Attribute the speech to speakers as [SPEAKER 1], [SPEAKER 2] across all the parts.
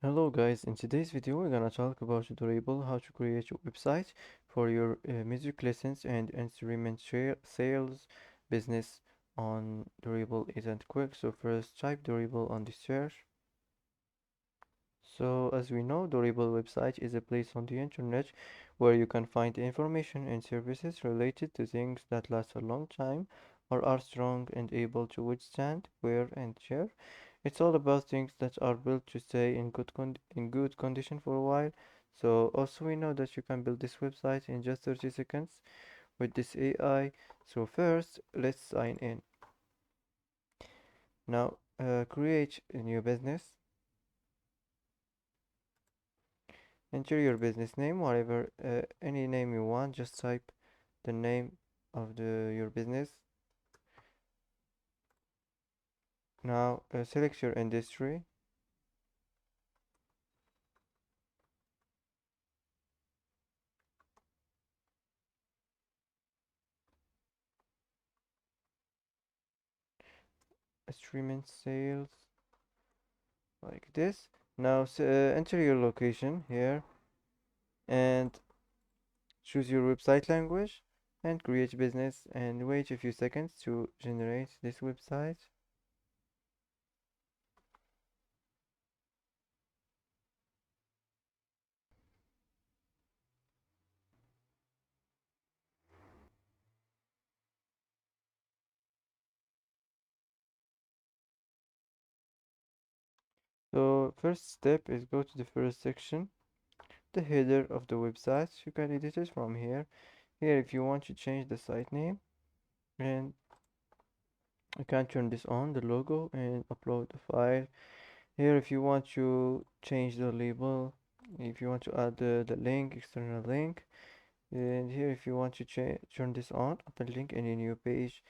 [SPEAKER 1] Hello guys, in today's video we're gonna talk about Dribbble, how to create a website for your music lessons and instrument sales business on Dribbble isn't quick. So first type Dribbble on the search. So as we know, Dribbble website is a place on the internet where you can find information and services related to things that last a long time or are strong and able to withstand wear and tear. It's all about things that are built to stay in good condition for a while. So also we know that you can build this website in just 30 seconds with this AI. So first, let's sign in. Now, create a new business. Enter your business name, whatever, any name you want. Just type the name of your business. Now, select your industry. Instrument sales, like this. Now, enter your location here and choose your website language and create business and wait a few seconds to generate this website. So first step is go to the first section, the header of the website. You can edit it from here. Here if you want to change the site name, and you can turn this on, the logo, and upload the file. Here if you want to change the label, if you want to add the link, external link, and here if you want to turn this on, open link in a new page.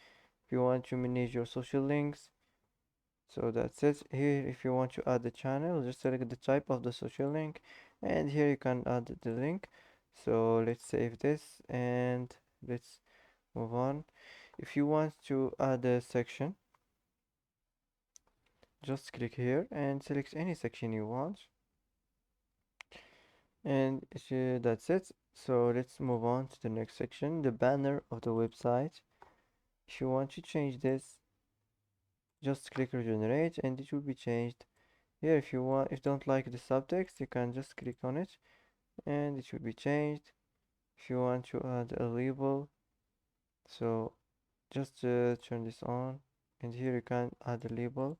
[SPEAKER 1] If you want to manage your social links, so that's it. Here if you want to add the channel, just select the type of the social link, and here you can add the link. So let's save this and let's move on. If you want to add a section, just click here and select any section you want, and that's it. So let's move on to the next section, the banner of the website. If you want to change this, just click regenerate and it will be changed. Here if you don't like the subtext, you can just click on it and it will be changed. If you want to add a label, so just turn this on, and here you can add a label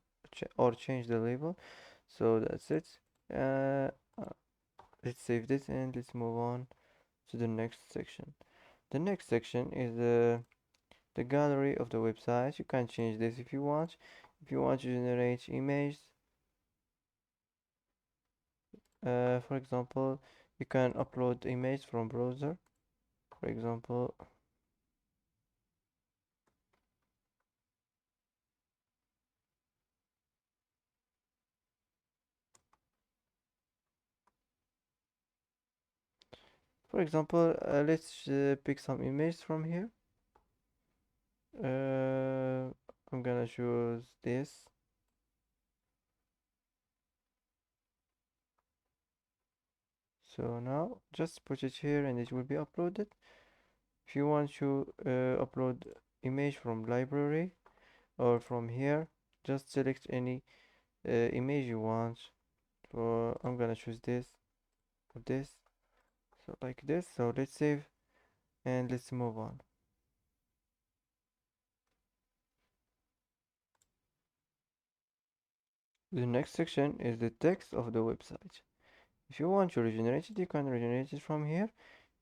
[SPEAKER 1] or change the label. So that's it. uh, uh, let's save this and let's move on to the next section. The next section is the gallery of the website. You can change this if you want. If you want to generate images, for example, you can upload image from browser. For example, let's pick some images from here. I'm gonna choose this. So now just put it here and it will be uploaded. If you want to upload image from library or from here, just select any image you want. So I'm gonna choose this or this. So like this. So let's save and let's move on. The next section is the text of the website. If you want to regenerate it, you can regenerate it from here.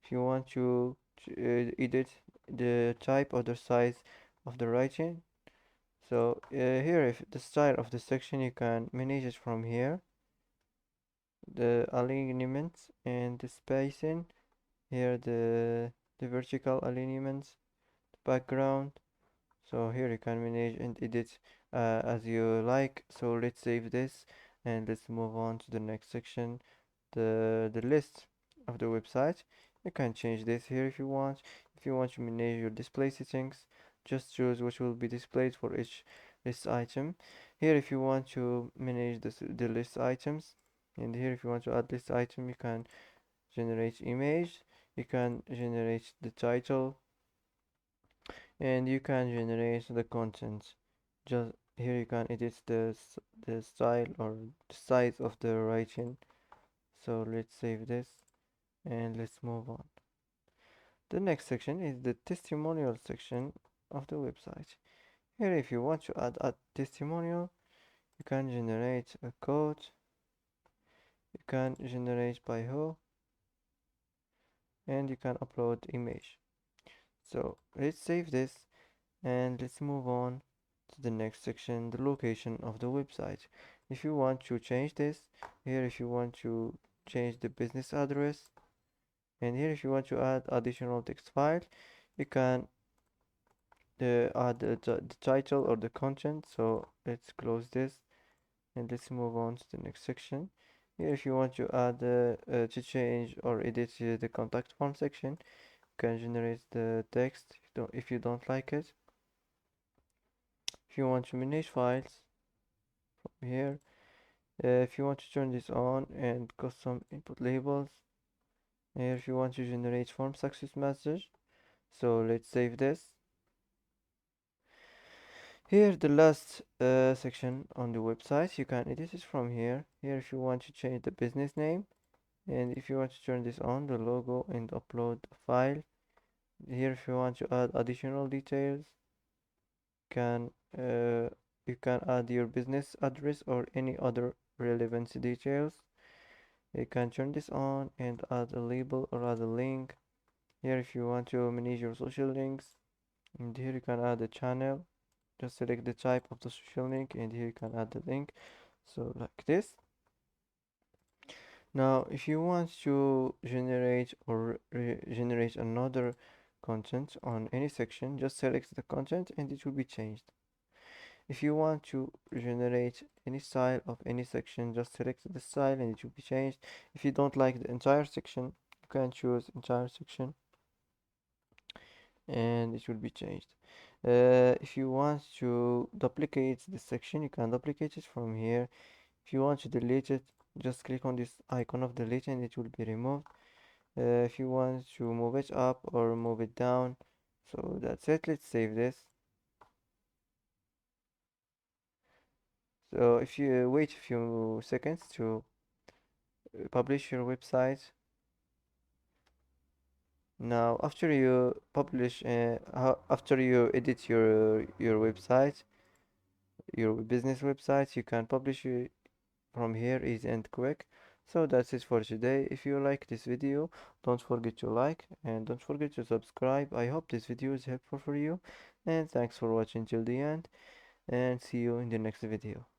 [SPEAKER 1] If you want to edit the type or the size of the writing, so here if the style of the section, you can manage it from here. The alignment and the spacing, here the vertical alignments, the background. So here you can manage and edit as you like. So let's save this and let's move on to the next section, the list of the website. You can change this here if you want. If you want to manage your display settings, just choose which will be displayed for each list item. Here if you want to manage the list items, And here if you want to add this item, you can generate image, you can generate the title, and you can generate the content. Just here you can edit the style or the size of the writing. So let's save this and let's move on. The next section is the testimonial section of the website. Here if you want to add a testimonial, you can generate a code, you can generate by who, and you can upload image. So let's save this and let's move on to the next section, the location of the website. If you want to change this, here if you want to change the business address, and here if you want to add additional text file, you can add the title or the content. So let's close this and let's move on to the next section. Here if you want to add to change or edit the contact form section, you can generate the text if you don't like it. If you want to manage files from here, if you want to turn this on and custom input labels, here if you want to generate form success message, so let's save this. Here the last section on the website, you can edit it from here. Here if you want to change the business name, and if you want to turn this on, the logo, and upload a file. Here if you want to add additional details, can you can add your business address or any other relevant details. You can turn this on and add a label or add a link. Here if you want to manage your social links, and here you can add a channel. Just select the type of the social link, and here you can add the link, so like this. Now if you want to generate or generate another content on any section, just select the content and it will be changed. If you want to generate any style of any section, just select the style and it will be changed. If you don't like the entire section, you can choose entire section and it will be changed. If you want to duplicate this section, you can duplicate it from here. If you want to delete it, just click on this icon of delete and it will be removed. If you want to move it up or move it down, so that's it. Let's save this. So if you wait a few seconds to publish your website. Now after you publish after you edit your website, your business website, you can publish it from here easy and quick. So that's it for today. If you like this video, don't forget to like and don't forget to subscribe. I hope this video is helpful for you, and thanks for watching till the end, and see you in the next video.